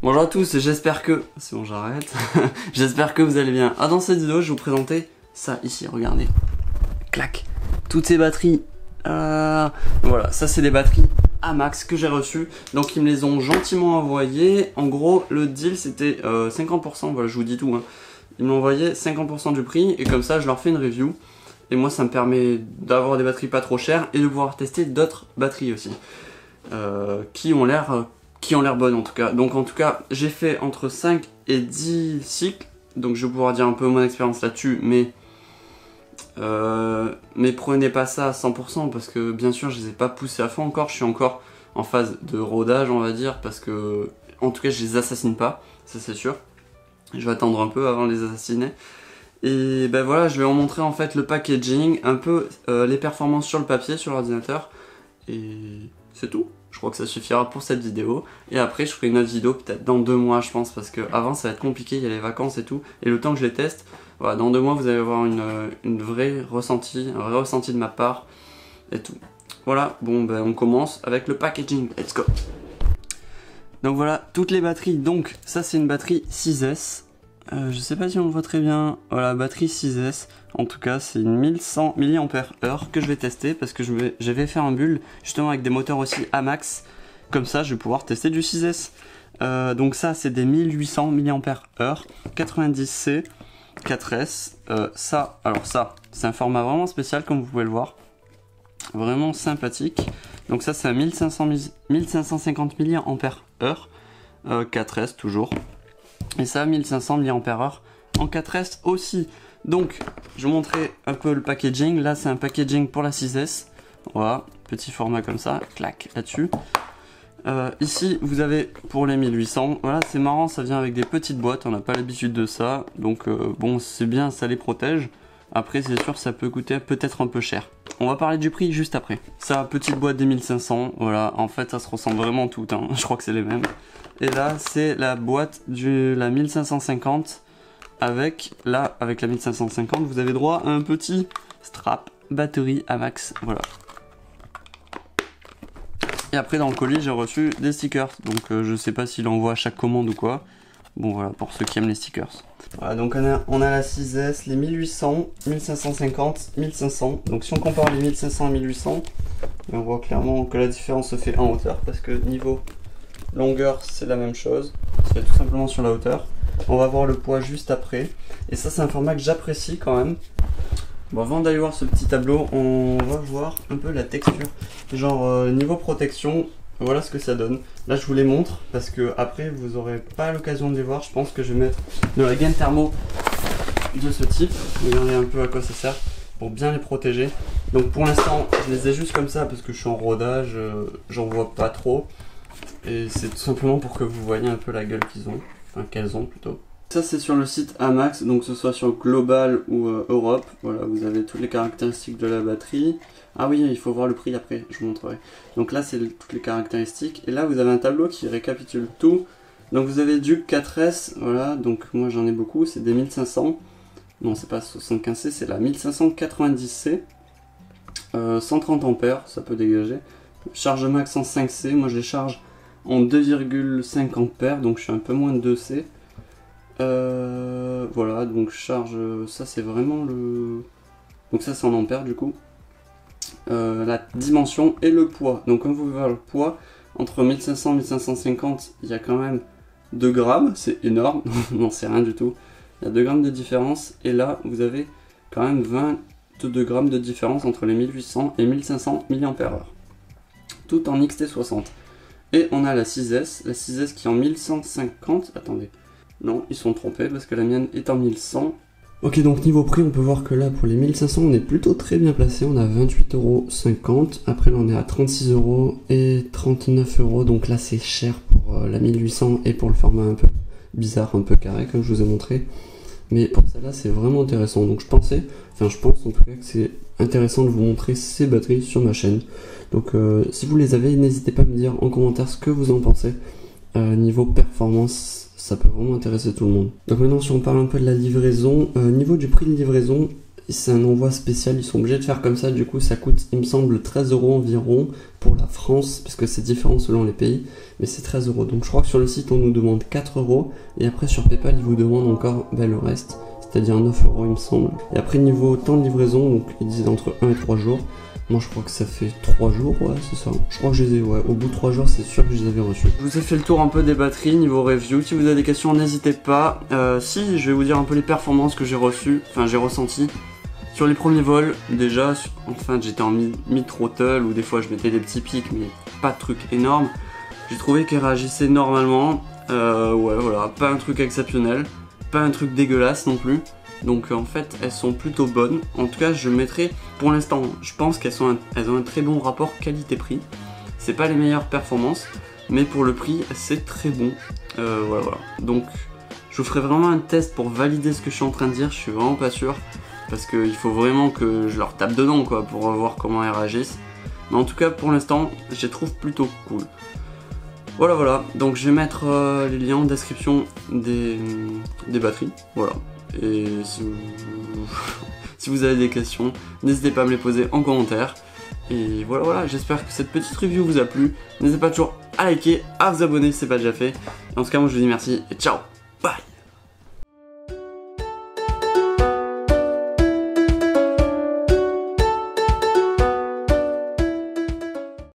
Bonjour à tous, j'espère que... C'est bon, j'arrête. J'espère que vous allez bien. Ah, dans cette vidéo, je vais vous présenter ça ici, regardez. Clac. Toutes ces batteries. Voilà, ça c'est des batteries AMAX que j'ai reçues. Donc ils me les ont gentiment envoyées. En gros, le deal c'était 50%, voilà, je vous dis tout. Hein. Ils m'ont envoyé 50% du prix et comme ça je leur fais une review. Et moi ça me permet d'avoir des batteries pas trop chères et de pouvoir tester d'autres batteries aussi. Qui ont l'air bonnes en tout cas. Donc en tout cas, j'ai fait entre 5 et 10 cycles. Donc je vais pouvoir dire un peu mon expérience là-dessus, mais prenez pas ça à 100% parce que bien sûr je les ai pas poussés à fond encore. Je suis encore en phase de rodage, on va dire, parce que en tout cas je les assassine pas, ça c'est sûr. Je vais attendre un peu avant de les assassiner. Et ben voilà, je vais en montrer en fait le packaging, un peu les performances sur le papier, sur l'ordinateur. Et c'est tout. Je crois que ça suffira pour cette vidéo. Et après je ferai une autre vidéo peut-être dans 2 mois je pense, parce que avant ça va être compliqué, il y a les vacances et tout. Et le temps que je les teste, voilà, dans 2 mois vous allez avoir un vrai ressenti de ma part et tout. Voilà, bon ben on commence avec le packaging, let's go. Donc voilà, toutes les batteries. Donc ça c'est une batterie 6S. Je sais pas si on le voit très bien. Voilà, batterie 6S. En tout cas, c'est une 1100 mAh que je vais tester parce que je vais faire un build justement avec des moteurs aussi AMAX. Comme ça, je vais pouvoir tester du 6S. Donc ça, c'est des 1800 mAh, 90C, 4S. Ça, c'est un format vraiment spécial comme vous pouvez le voir. Vraiment sympathique. Donc ça, c'est un 1550 mAh, 4S toujours. Et ça, 1500 mAh en 4S aussi. Donc, je vais vous montrer un peu le packaging. Là, c'est un packaging pour la 6S. Voilà, petit format comme ça, clac, là-dessus. Ici, vous avez pour les 1800. Voilà, c'est marrant, ça vient avec des petites boîtes. On n'a pas l'habitude de ça. Donc, bon, c'est bien, ça les protège. Après, c'est sûr, ça peut coûter peut-être un peu cher. On va parler du prix juste après. Ça, petite boîte des 1500. Voilà, en fait, ça se ressemble vraiment toutes. Hein. Je crois que c'est les mêmes. Et là, c'est la boîte de la 1550. Avec la 1550, vous avez droit à un petit strap batterie AMAX. Voilà. Et après, dans le colis, j'ai reçu des stickers. Donc, je sais pas s'il envoie à chaque commande ou quoi. Bon, voilà, pour ceux qui aiment les stickers. Voilà, donc on a la 6S, les 1800, 1550, 1500. Donc, si on compare les 1500 et 1800, on voit clairement que la différence se fait en hauteur. Parce que niveau longueur, c'est la même chose. C'est tout simplement sur la hauteur. On va voir le poids juste après. Et ça, c'est un format que j'apprécie quand même. Bon, avant d'aller voir ce petit tableau, on va voir un peu la texture. Genre, niveau protection, voilà ce que ça donne. Là, je vous les montre parce que après, vous n'aurez pas l'occasion de les voir. Je pense que je vais mettre de la gaine thermo de ce type. Regardez un peu à quoi ça sert pour bien les protéger. Donc, pour l'instant, je les ai juste comme ça parce que je suis en rodage. J'en vois pas trop. Et c'est tout simplement pour que vous voyez un peu la gueule qu'ils ont. Enfin, qu'elles ont plutôt. Ça, c'est sur le site AMAX, donc que ce soit sur Global ou Europe. Voilà, vous avez toutes les caractéristiques de la batterie. Ah oui, il faut voir le prix après, je vous montrerai. Donc là, c'est toutes les caractéristiques. Et là, vous avez un tableau qui récapitule tout. Donc vous avez du 4S, voilà, donc moi j'en ai beaucoup, c'est des 1500. Non, c'est pas 75C, c'est la 1590C. 130 ampères, ça peut dégager. Charge max en 5C, moi je les charge en 2,5 ampères, donc je suis un peu moins de 2C. Voilà, donc charge, ça c'est vraiment le... Donc ça c'est en ampères du coup. La dimension et le poids. Donc comme vous voyez le poids, entre 1500 et 1550, il y a quand même 2 grammes, c'est énorme, non c'est rien du tout. Il y a 2 grammes de différence, et là vous avez quand même 22 grammes de différence entre les 1800 et 1500 mAh. Tout en XT60. Et on a la 6S qui est en 1150, attendez, non, ils sont trompés parce que la mienne est en 1100. Ok, donc niveau prix, on peut voir que là, pour les 1500, on est plutôt très bien placé, on a 28,50 €. Après, là, on est à 36 € et 39 €, donc là, c'est cher pour la 1800 et pour le format un peu bizarre, un peu carré, comme je vous ai montré. Mais pour celle-là, c'est vraiment intéressant. Donc je pense en tout cas que c'est intéressant de vous montrer ces batteries sur ma chaîne. Donc si vous les avez, n'hésitez pas à me dire en commentaire ce que vous en pensez. Niveau performance, ça peut vraiment intéresser tout le monde. Donc maintenant, si on parle un peu de la livraison, niveau du prix de livraison, c'est un envoi spécial, ils sont obligés de faire comme ça, du coup ça coûte il me semble 13 € environ pour la France, parce que c'est différent selon les pays, mais c'est 13 €. Donc je crois que sur le site on nous demande 4 €, et après sur PayPal ils vous demandent encore le reste, c'est-à-dire 9 € il me semble. Et après niveau temps de livraison, donc ils disent entre 1 et 3 jours, moi je crois que ça fait 3 jours, ouais c'est ça. Je crois que je les ai, ouais, au bout de 3 jours c'est sûr que je les avais reçus. Je vous ai fait le tour un peu des batteries niveau review, si vous avez des questions n'hésitez pas. Si, je vais vous dire un peu les performances que j'ai reçues, enfin j'ai ressenti. Sur les premiers vols, déjà, enfin j'étais en mid-throttle ou des fois je mettais des petits pics mais pas de trucs énormes. J'ai trouvé qu'elles réagissaient normalement, ouais voilà, pas un truc exceptionnel, pas un truc dégueulasse non plus. Donc en fait elles sont plutôt bonnes. En tout cas je mettrai, pour l'instant je pense qu'elles ont un très bon rapport qualité-prix. C'est pas les meilleures performances mais pour le prix c'est très bon. Voilà. Donc je vous ferai vraiment un test pour valider ce que je suis en train de dire. Je suis vraiment pas sûr parce qu'il faut vraiment que je leur tape dedans quoi pour voir comment elles réagissent. Mais en tout cas pour l'instant je les trouve plutôt cool. Voilà, donc je vais mettre les liens en description des batteries, voilà. Et si vous avez des questions, n'hésitez pas à me les poser en commentaire. Et voilà, j'espère que cette petite review vous a plu. N'hésitez pas toujours à liker, à vous abonner si ce n'est pas déjà fait. Et en tout cas, moi je vous dis merci et ciao, bye.